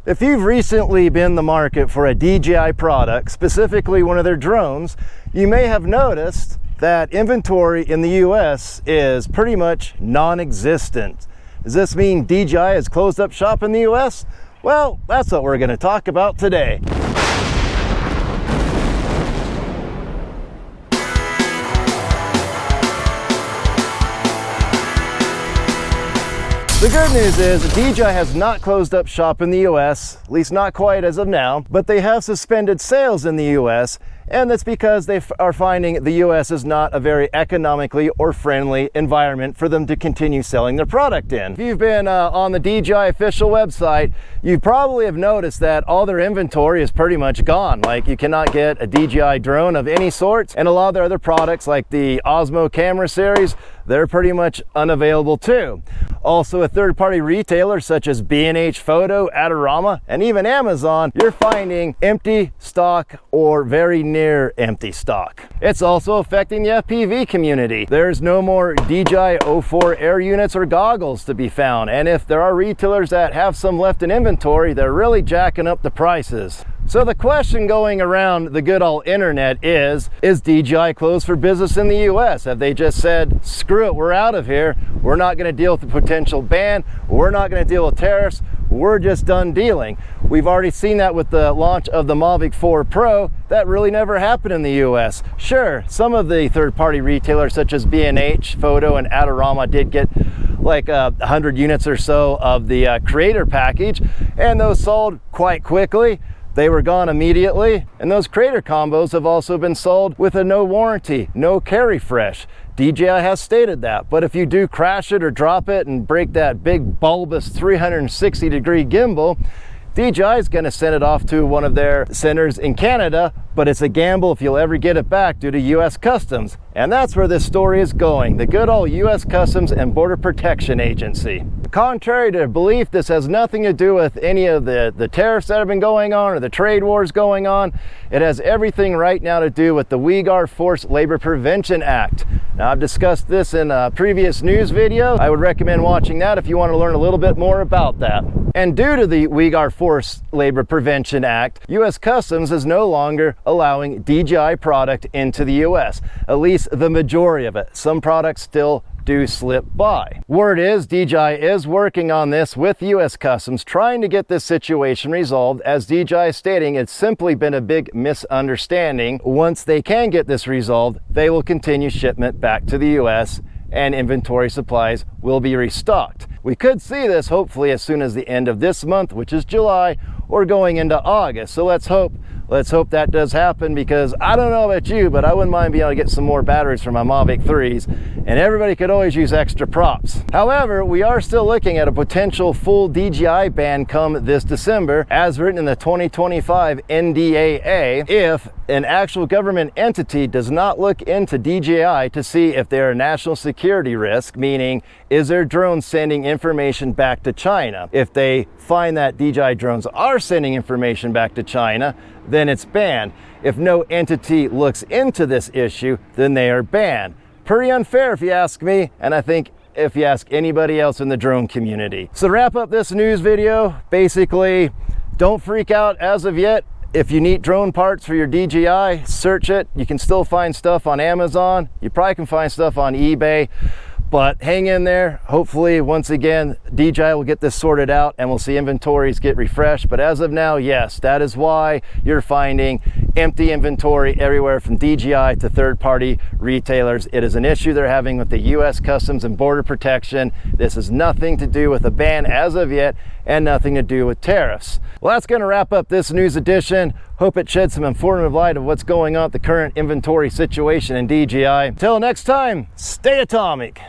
If you've recently been in the market for a DJI product, specifically one of their drones, you may have noticed that inventory in the US is pretty much non-existent. Does this mean DJI has closed up shop in the US? Well, that's what we're going to talk about today. The good news is DJI has not closed up shop in the US, at least not quite as of now, but they have suspended sales in the US, and that's because they are finding the US is not a very economically or friendly environment for them to continue selling their product in. If you've been on the DJI official website, you probably have noticed that all their inventory is pretty much gone. Like, you cannot get a DJI drone of any sort, and a lot of their other products like the Osmo camera series, they're pretty much unavailable too. Also, with third-party retailers such as B&H Photo, Adorama, and even Amazon, you're finding empty stock or very near empty stock. It's also affecting the FPV community. There's no more DJI O4 air units or goggles to be found, and if there are retailers that have some left in inventory, they're really jacking up the prices. So the question going around the good old internet is DJI closed for business in the US? Have they just said, screw it, we're out of here, we're not going to deal with the potential ban, we're not going to deal with tariffs, we're just done dealing? We've already seen that with the launch of the Mavic 4 Pro. That really never happened in the US. Sure, some of the third-party retailers such as B&H Photo and Adorama did get like 100 units or so of the creator package, and those sold quite quickly. They were gone immediately, and those creator combos have also been sold with a no warranty, no carry fresh. DJI has stated that, but if you do crash it or drop it and break that big bulbous 360-degree gimbal, DJI is going to send it off to one of their centers in Canada, but it's a gamble if you'll ever get it back due to US Customs. And that's where this story is going, the good old US Customs and Border Protection Agency. Contrary to belief, this has nothing to do with any of the tariffs that have been going on or the trade wars going on. It has everything right now to do with the Uyghur Forced Labor Prevention Act. Now, I've discussed this in a previous news video. I would recommend watching that if you want to learn a little bit more about that. And due to the Uyghur Forced Labor Prevention Act, US Customs is no longer allowing DJI product into the US, at least the majority of it. Some products still do slip by. Word is DJI is working on this with US Customs, trying to get this situation resolved, as DJI is stating it's simply been a big misunderstanding. Once they can get this resolved, they will continue shipment back to the US and inventory supplies will be restocked. We could see this hopefully as soon as the end of this month, which is July, or going into August. So let's hope that does happen, because I don't know about you, but I wouldn't mind being able to get some more batteries for my Mavic 3s, and everybody could always use extra props. However, we are still looking at a potential full DJI ban come this December, as written in the 2025 NDAA, if an actual government entity does not look into DJI to see if they're a national security risk, meaning is their drone sending information back to China? If they find that DJI drones are sending information back to China, then it's banned. If no entity looks into this issue, then they are banned. Pretty unfair if you ask me, and I think if you ask anybody else in the drone community. So to wrap up this news video, basically, don't freak out as of yet. If you need drone parts for your DJI, search it. You can still find stuff on Amazon. You probably can find stuff on eBay. But hang in there. Hopefully, once again, DJI will get this sorted out and we'll see inventories get refreshed. But as of now, yes, that is why you're finding empty inventory everywhere from DJI to third-party retailers. It is an issue they're having with the US Customs and Border Protection. This has nothing to do with a ban as of yet, and nothing to do with tariffs. Well, that's going to wrap up this news edition. Hope it shed some informative light of what's going on with the current inventory situation in DJI. Until next time, stay atomic.